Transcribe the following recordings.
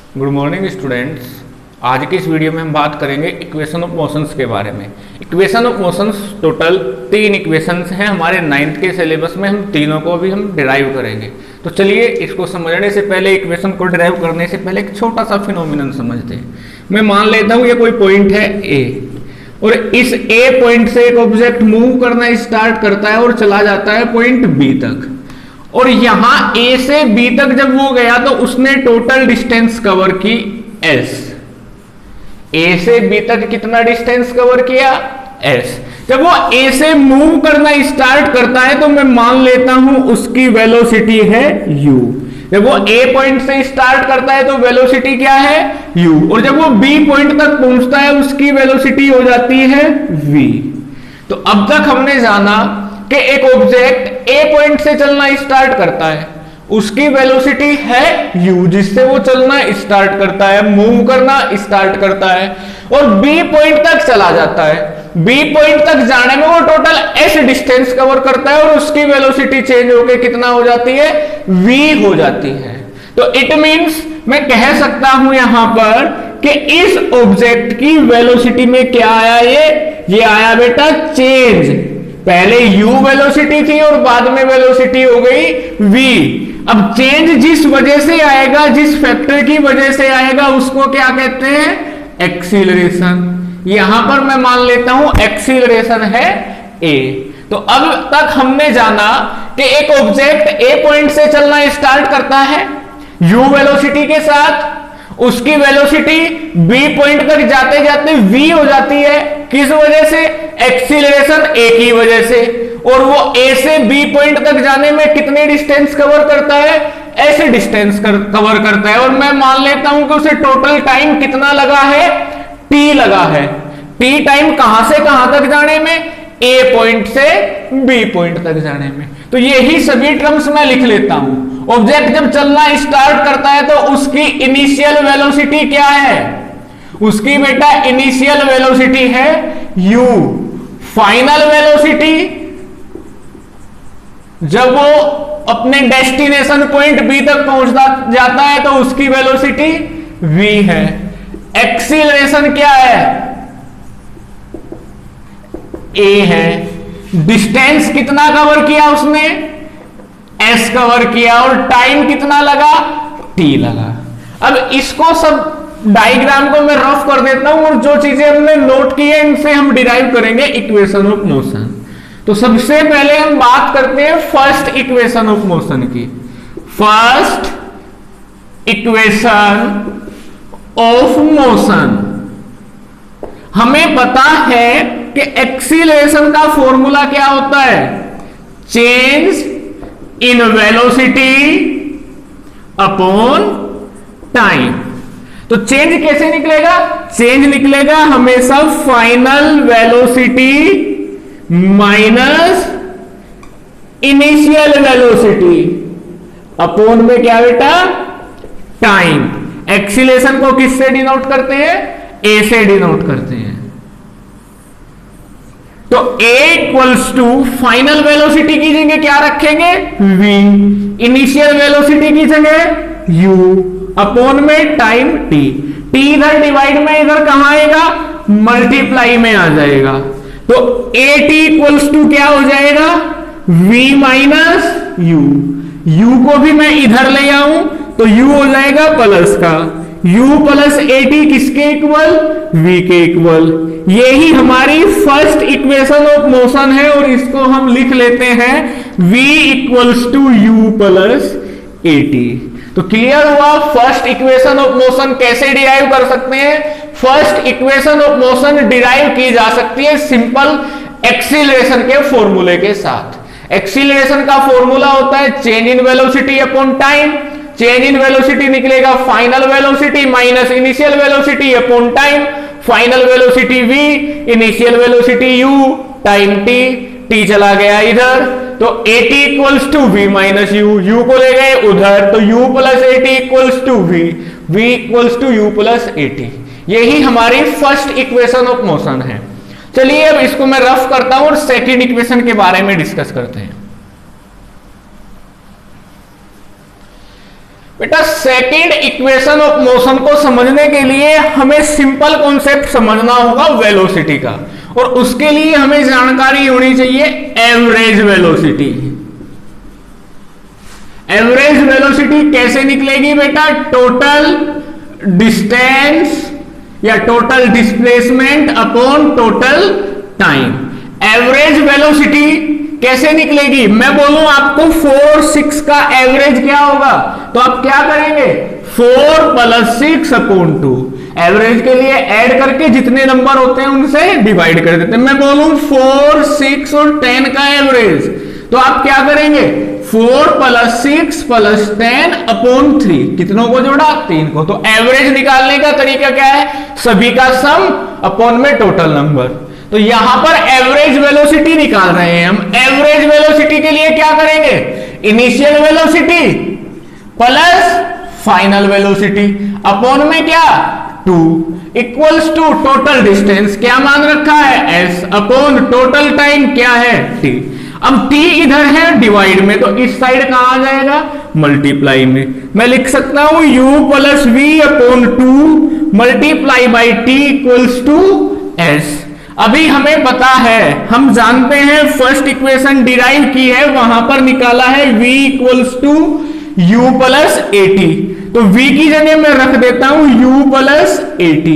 Good morning students. आज की इस वीडियो में हम बात करेंगे इक्वेशन ऑफ मोशंस के बारे में। Equation of motions total 3 equations हैं हमारे 9th के सिलेबस में। हम तीनों को भी हम डिराइव करेंगे। तो चलिए इसको समझने से पहले, इक्वेशन को डिराइव करने से पहले एक छोटा सा फिनोमिनन समझते हैं। मैं मान लेता हूँ ये कोई पॉइंट है ए, और इस ए पॉइंट से एक ऑब्जेक्ट मूव करना स्टार्ट करता है और चला जाता है पॉइंट बी तक। और यहां ए से बी तक जब वो गया तो उसने टोटल डिस्टेंस कवर की एस। ए से बी तक कितना डिस्टेंस कवर किया? एस। जब वो ए से मूव करना स्टार्ट करता है तो मैं मान लेता हूं उसकी वेलोसिटी है u। जब वो ए पॉइंट से स्टार्ट करता है तो वेलोसिटी क्या है? u। और जब वो बी पॉइंट तक पहुंचता है उसकी वेलोसिटी हो जाती है v। तो अब तक हमने जाना कि एक ऑब्जेक्ट ए पॉइंट से चलना स्टार्ट करता है, उसकी वेलोसिटी है u जिससे वो चलना स्टार्ट करता है, मूव करना स्टार्ट करता है, और बी पॉइंट तक चला जाता है। बी पॉइंट तक जाने में वो टोटल s डिस्टेंस कवर करता है और उसकी वेलोसिटी चेंज होकर कितना हो जाती है? v हो जाती है। तो इट मींस मैं कह सकता हूं यहां पर कि इस ऑब्जेक्ट की वेलोसिटी में क्या आया? ये आया बेटा चेंज। पहले u वेलोसिटी थी और बाद में वेलोसिटी हो गई v। अब चेंज जिस वजह से आएगा, जिस फैक्टर की वजह से आएगा, उसको क्या कहते हैं? एक्सीलरेशन। यहां पर मैं मान लेता हूं एक्सीलरेशन है a। तो अब तक हमने जाना कि एक ऑब्जेक्ट a पॉइंट से चलना स्टार्ट करता है u वेलोसिटी के साथ, उसकी वेलोसिटी b पॉइंट तक जाते जाते v हो जाती है। किस वजह से? एक्सीलरेशन a की वजह से। और वो a से b पॉइंट तक जाने में कितनी डिस्टेंस कवर करता है? ऐसे डिस्टेंस कवर करता है। और मैं मान लेता हूं कि उसे टोटल टाइम कितना लगा है? t लगा है। t टाइम कहां से कहां तक जाने में? a पॉइंट से b पॉइंट तक जाने में। तो यही सभी टर्म्स मैं लिख लेता हूं। ऑब्जेक्ट जब चलना स्टार्ट करता है तो उसकी इनिशियल वेलोसिटी क्या है? उसकी बेटा इनिशियल वेलोसिटी है u। फाइनल वेलोसिटी जब वो अपने डेस्टिनेशन पॉइंट बी तक पहुंचता जाता है तो उसकी वेलोसिटी v है। एक्सीलरेशन क्या है? a है। डिस्टेंस कितना कवर किया उसने? s कवर किया। और टाइम कितना लगा? t लगा। अब इसको सब डायग्राम को मैं रफ कर देता हूं और जो चीजें हमने नोट की है इनसे हम डिराइव करेंगे इक्वेशन ऑफ मोशन। तो सबसे पहले हम बात करते हैं फर्स्ट इक्वेशन ऑफ मोशन की। फर्स्ट इक्वेशन ऑफ मोशन, हमें पता है कि एक्सीलरेशन का फॉर्मूला क्या होता है? Change in velocity upon time. तो चेंज कैसे निकलेगा? चेंज निकलेगा हमेशा final velocity minus initial velocity upon में क्या बेटा? टाइम। एक्सीलरेशन को किससे डिनोट करते हैं? ए से डिनोट करते हैं। तो a equals to final velocity की जगह क्या रखेंगे? v। इनिशियल वेलोसिटी की जगह u अपॉन में टाइम t। t इधर डिवाइड में इधर कहां आएगा? मल्टीप्लाई में आ जाएगा। तो at इक्वल्स टू क्या हो जाएगा? v minus u। u को भी मैं इधर ले आऊं तो u हो जाएगा प्लस का। u प्लस at किसके इक्वल? v के इक्वल। यही हमारी फर्स्ट इक्वेशन ऑफ मोशन है और इसको हम लिख लेते हैं v equals to u plus at। तो क्लियर हुआ फर्स्ट इक्वेशन ऑफ मोशन कैसे डिराइव कर सकते हैं? First equation of motion derive की जा सकती है सिंपल एक्सीलरेशन के फॉर्मूले के साथ। एक्सीलरेशन का फॉर्मूला होता है change in velocity upon time. Change in velocity निकलेगा final velocity minus initial velocity upon time. Final velocity v, initial velocity u, time t। t चला गया इधर तो at equals to v minus u। u को ले गए उधर तो u plus at equals to v। v equals to u plus at। यही हमारी फर्स्ट इक्वेशन ऑफ मोशन है। चलिए अब इसको मैं रफ करता हूं और सेकंड इक्वेशन के बारे में डिस्कस करते हैं। बेटा सेकेंड इक्वेशन ऑफ मोशन को समझने के लिए हमें सिंपल कॉन्सेप्ट समझना होगा वेलोसिटी का, और उसके लिए हमें जानकारी होनी चाहिए एवरेज वेलोसिटी। एवरेज वेलोसिटी कैसे निकलेगी बेटा? टोटल डिस्टेंस या total displacement upon total time. Average velocity कैसे निकलेगी? मैं बोलूं आपको 4 6 का एवरेज क्या होगा, तो आप क्या करेंगे? 4 + 6 अपॉन 2। एवरेज के लिए ऐड करके जितने नंबर होते हैं उनसे डिवाइड कर देते हैं। मैं बोलूं 4 6 और 10 का एवरेज, तो आप क्या करेंगे? 4 + 6 + 10 अपॉन 3। कितनों को जोड़ा? 3 को। तो एवरेज निकालने का तरीका क्या है? सभी का सम अपॉन में टोटल नंबर। तो यहां पर एवरेज वेलोसिटी निकाल रहे हैं हम। एवरेज वेलोसिटी के लिए क्या करेंगे? Initial velocity plus final velocity upon में क्या? 2 इक्वल्स टू टोटल डिस्टेंस क्या मान रखा है? s अपॉन टोटल टाइम क्या है? t। अब t इधर है डिवाइड में, तो इस साइड कहां आ जाएगा? मल्टीप्लाई में। मैं लिख सकता हूं u + v upon 2 multiply by t equals to s। अभी हमें पता है, हम जानते हैं फर्स्ट इक्वेशन डिराइव की है, वहां पर निकाला है v = u + at। तो v की जगह मैं रख देता हूं u + at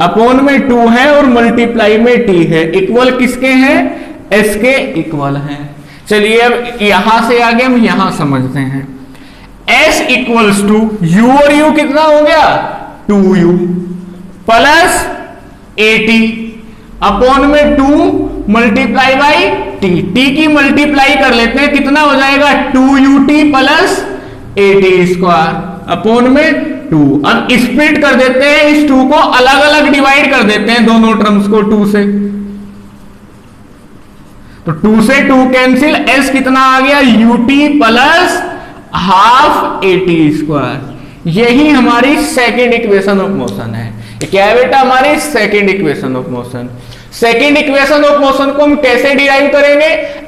अपॉन में 2 है और मल्टीप्लाई में t है। इक्वल किसके हैं? s के इक्वल है। चलिए अब यहां से आगे हम यहां समझते हैं। s = u और u कितना हो गया? 2u प्लस at अपॉन में 2 मल्टीप्लाई बाई t। t की मल्टीप्लाई कर लेते हैं, कितना हो जाएगा? 2ut + at² अपॉन में 2। अब स्प्लिट कर देते हैं, इस 2 को अलग अलग डिवाइड कर देते हैं, दोनों टर्म्स को 2 से। तो 2 से 2 कैंसिल, s कितना आ गया? ut + ½ at²। यही हमारी सेकेंड इक्वेशन ऑफ मोशन है। क्या है बेटा? हमारी second equation of motion. Second equation of motion को हम कैसे डिराइव करेंगे?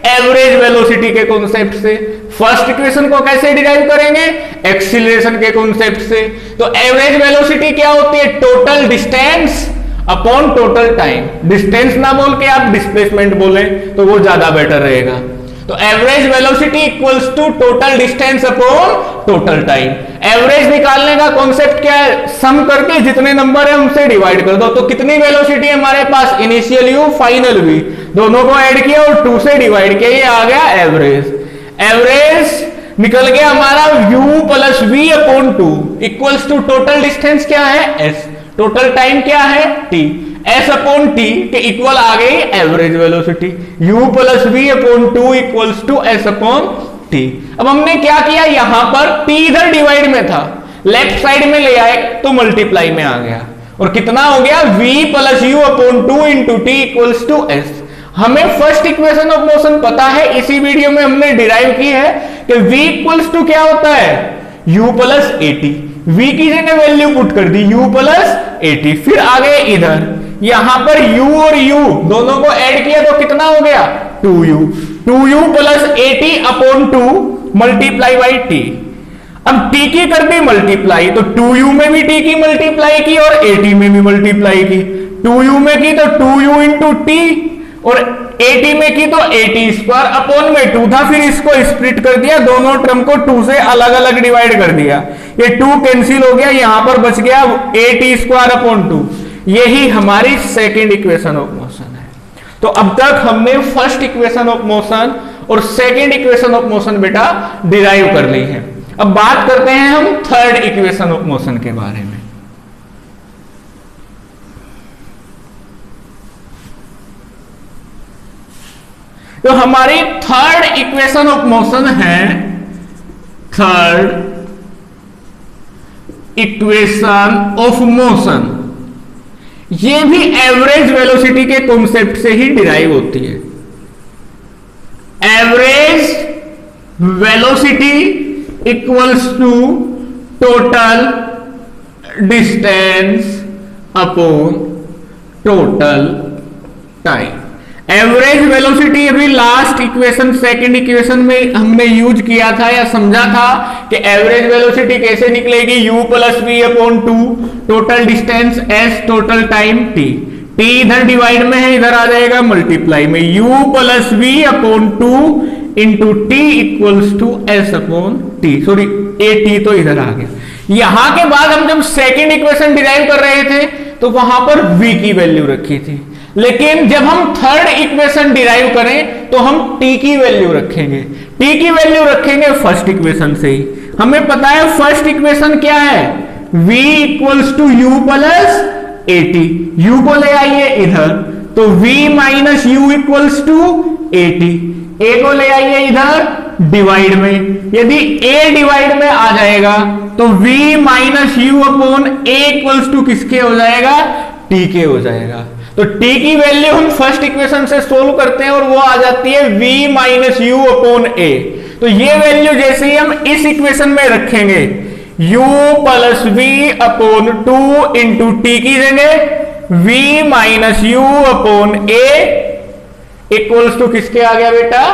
एवरेज वेलोसिटी के कॉन्सेप्ट से। फर्स्ट इक्वेशन को कैसे डिराइव करेंगे? एक्सीलरेशन के कॉन्सेप्ट से। तो एवरेज वेलोसिटी क्या होती है? Total distance upon total time. Distance ना बोल के आप डिस्प्लेसमेंट बोले तो वो ज्यादा बेटर रहेगा। तो average velocity equals to total distance upon total time. Average निकालने का कॉन्सेप्ट क्या है? सम करके जितने नंबर है उनसे डिवाइड कर दो। तो कितनी वेलोसिटी है हमारे पास? इनिशियल u फाइनल v, दोनों को ऐड किया और 2 से डिवाइड किया, ये आ गया एवरेज। एवरेज निकल गया हमारा u + v upon 2 equals to total distance क्या है? s, टोटल टाइम क्या है? t। s अपॉन t के इक्वल आ गई average velocity. u + v upon 2 equals to s upon t। अब हमने क्या किया? यहां पर t इधर डिवाइड में था, लेफ्ट साइड में ले आए तो मल्टीप्लाई में आ गया, और कितना हो गया? v + u upon 2 into t equals to s। हमें फर्स्ट इक्वेशन ऑफ मोशन पता है, इसी वीडियो में हमने डिराइव की है कि v इक्वल्स टू क्या होता है? u + at। v की जगह वैल्यू पुट कर दी u + at। फिर आ गए इधर, यहां पर u और u दोनों को ऐड किया तो कितना हो गया? 2u। 2u + at upon 2 multiply by t। अब t की कर दी मल्टीप्लाई, तो 2u में भी t की मल्टीप्लाई की और at में भी मल्टीप्लाई की। 2u में की तो 2u इंटू t और at में की तो at² अपॉन में 2 था। फिर इसको स्प्लिट कर दिया, दोनों टर्म को 2 से अलग अलग डिवाइड कर दिया। ये 2 कैंसिल हो गया, यहां पर बच गया at² अपॉन 2। यही हमारी सेकेंड इक्वेशन ऑफ मोशन है। तो अब तक हमने फर्स्ट इक्वेशन ऑफ मोशन और सेकेंड इक्वेशन ऑफ मोशन बेटा डिराइव कर ली है। अब बात करते हैं हम थर्ड इक्वेशन ऑफ मोशन के बारे में। तो हमारी थर्ड इक्वेशन ऑफ मोशन है थर्ड इक्वेशन ऑफ मोशन। ये भी एवरेज वेलोसिटी के कॉन्सेप्ट से ही डिराइव होती है। Average velocity equals to total distance upon total time. Average velocity अभी लास्ट इक्वेशन सेकंड इक्वेशन में हमने यूज किया था या समझा था कि एवरेज वेलोसिटी कैसे निकलेगी, u plus v upon 2, total distance s, total time t। t इधर डिवाइड में है, इधर आ जाएगा मल्टीप्लाई में, u plus v upon 2 into t equals to s upon t, sorry a t तो इधर आ गया। यहां के बाद हम जब सेकेंड इक्वेशन डिराइव कर रहे थे तो वहां पर v की वैल्यू रखी थी, लेकिन जब हम थर्ड इक्वेशन डिराइव करें तो हम t की वैल्यू रखेंगे। t की वैल्यू रखेंगे फर्स्ट इक्वेशन से ही। हमें पता है फर्स्ट इक्वेशन क्या है, v equals to u plus a t. u को ले आइए इधर, तो v minus u equals to a t. a को ले आइए इधर डिवाइड में, यदि a डिवाइड में आ जाएगा तो v minus u upon a equals to किसके हो जाएगा, t के हो जाएगा। तो t की वैल्यू हम फर्स्ट इक्वेशन से सोल्व करते हैं और वो आ जाती है v माइनस यू अपॉन ए। तो ये वैल्यू जैसे ही हम इस इक्वेशन में रखेंगे, u plus v upon 2 into t की जगह v minus u upon a equals to किसके आ गया बेटा,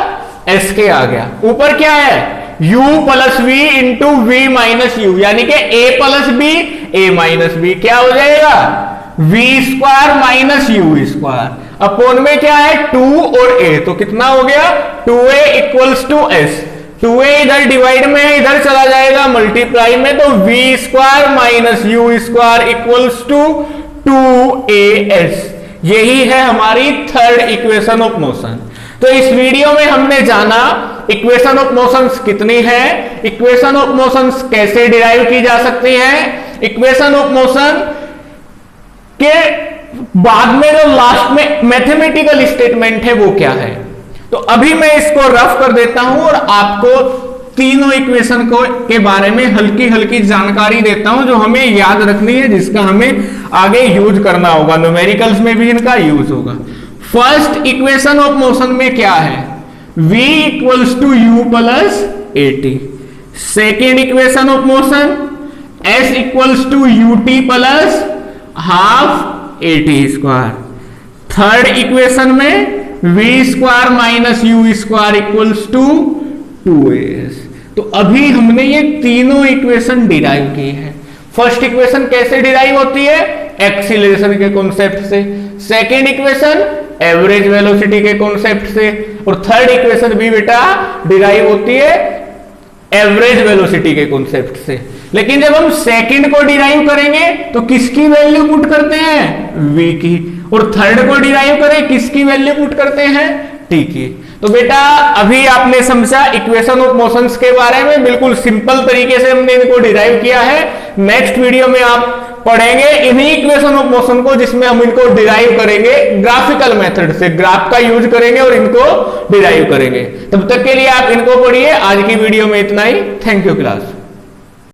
s के आ गया। ऊपर क्या है, u plus v into v minus u, यानी कि a plus b a minus b, क्या हो जाएगा v square minus u square upon में क्या है 2 और a, तो कितना हो गया 2a equals to s। 2a इधर डिवाइड में है, इधर चला जाएगा मल्टीप्लाई में, तो v square minus u square equals to 2as। यही है हमारी थर्ड इक्वेशन ऑफ मोशन। तो इस वीडियो में हमने जाना इक्वेशन ऑफ मोशंस कितनी है, इक्वेशन ऑफ मोशंस कैसे डिराइव की जा सकती है, इक्वेशन ऑफ मोशन के बाद में जो लास्ट में मैथमेटिकल स्टेटमेंट है वो क्या है। तो अभी मैं इसको रफ कर देता हूं और आपको तीनों इक्वेशन को के बारे में हल्की हल्की जानकारी देता हूं जो हमें याद रखनी है, जिसका हमें आगे यूज करना होगा, न्यूमेरिकल्स में भी इनका यूज होगा। फर्स्ट इक्वेशन ऑफ मोशन में क्या है, v equals to u plus a t. Second equation of motion s equals to u t plus half a t square. Third equation में v square minus u square equals to 2as। तो अभी हमने ये तीनों equation derive की है। First equation कैसे derive होती है, एक्सीलरेशन के कॉन्सेप्ट से। सेकेंड इक्वेशन एवरेज वेलोसिटी के कॉन्सेप्ट से, और थर्ड इक्वेशन भी बेटा डिराइव होती है एवरेज वेलोसिटी के कॉन्सेप्ट से। लेकिन जब हम सेकंड को डिराइव करेंगे तो किसकी वैल्यू पुट करते हैं, v की, और थर्ड को डिराइव करें किसकी वैल्यू पुट करते हैं, t की। तो बेटा अभी आपने समझा इक्वेशन ऑफ मोशंस के बारे में, बिल्कुल सिंपल तरीके से हमने इनको डिराइव किया है। नेक्स्ट वीडियो में आप पढ़ेंगे इन्हीं इक्वेशन ऑफ मोशन को, जिसमें हम इनको डिराइव करेंगे ग्राफिकल मेथड से, ग्राफ का यूज करेंगे और इनको डिराइव करेंगे। तब तक के लिए आप इनको पढ़िए। आज की वीडियो में इतना ही। Thank you class.